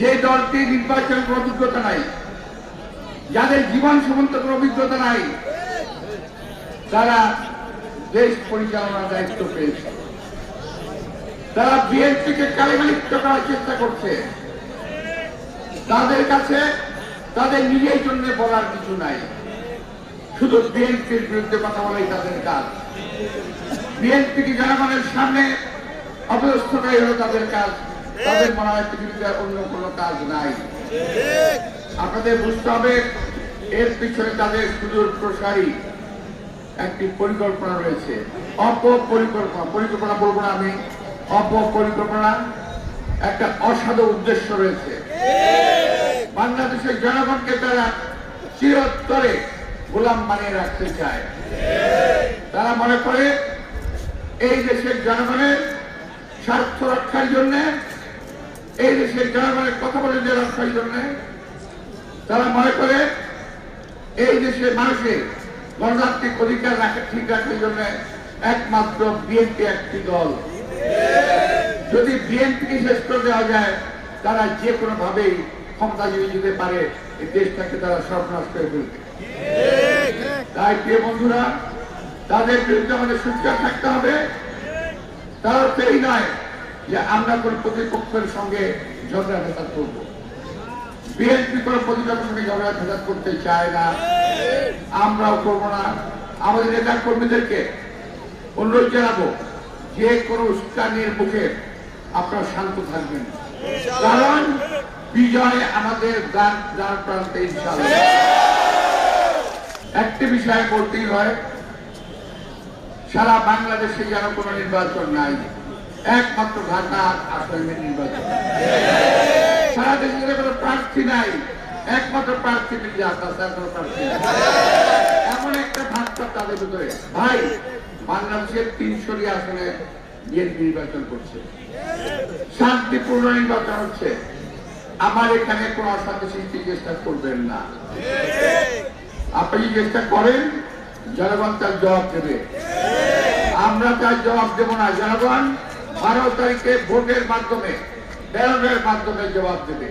যে দলটি নির্বাচনের অভিজ্ঞতা নাই, যাদের জীবন সম্বন্ধ কোনো অভিজ্ঞতা নাই, তারা দেশ পরিচালনার দায়িত্ব পেয়েছে। তারা বিএনপিকে কালিমালিপ্ত করার চেষ্টা করছে। তাদের কাছে তাদের নিজের জন্য বলার কিছু নাই, শুধু বিএনপির বিরুদ্ধে কথা বলাই তাদের কাজ। বিএনপিকে জনগণের সামনে অপদস্থ করাই হলো তাদের কাজ। তাদের মনে হয় পৃথিবীতে অন্য কোনো কাজ নাই। আপনাদের বুঝতে হবে, এর পিছনে তাদের সুদূর প্রসারী একটি পরিকল্পনা রয়েছে। পরিকল্পনা বলবো না আমি, অপপরিকল্পনা, একটা অসাধু উদ্দেশ্য রয়েছে। বাংলাদেশের জনগণকে তারা চিরতরে গোলাম বানিয়ে রাখতে চায়। তারা মনে করে এই দেশের জনগণের স্বার্থ রক্ষার জন্য, এই দেশের জনগণের কথা বলে রক্ষার জন্য, তারা মনে করে এই দেশের মানুষের গণতান্ত্রিক অধিকার ঠিক রাখার জন্য একমাত্র বিএনপি একটি দল। যদি বিএনপিকে শেষ করে দেওয়া যায়, তারা যে কোনো ভাবেই ক্ষমতাজীবী যেতে পারে, এই দেশটাকে তারা সর্বনাশ করে ফেলবে। তাই প্রিয় বন্ধুরা, তাদের বিরুদ্ধে আমাদের সোচ্চার থাকতে হবে। তার অর্থ এই নয় যে আমরা কোন প্রতিপক্ষের সঙ্গে ঝগড়া ফেসাদ করবো। বিএনপি কোন প্রতিপক্ষের সঙ্গে ঝগড়া ফেসাদ করতে চায় না, আমরাও করবো না। আমাদের নেতা কর্মীদেরকে অনুরোধ জানাবো, যে কোনো উস্কানির মুখে আপনারা শান্ত থাকবেন, কারণ বিজয় আমাদের দ্বার প্রান্তে ইনশাআল্লাহ। একটি বিষয় বলতেই হয়, সারা বাংলাদেশে যেন কোনো নির্বাচন নাই, একমাত্র ঢাকার আসনের নির্বাচন। সারা দেশে কোনো প্রার্থী নাই, একমাত্র প্রার্থী প্রার্থী। এমন একটা ভাবটা তাদের ভিতরে। ভাই, বাংলাদেশের 300টি আসনে বিএনপি নির্বাচন করছে, শান্তিপূর্ণ নির্বাচন হচ্ছে। আমার এখানে কোন অশান্তি সৃষ্টির চেষ্টা করবেন না। আপনি চেষ্টা করেন, জনগণ তার জবাব দেবে। আমরা তার জবাব দেব না। জনগণ 12 তারিখে ভোটের মাধ্যমে, ব্যালটের মাধ্যমে জবাব দেবে।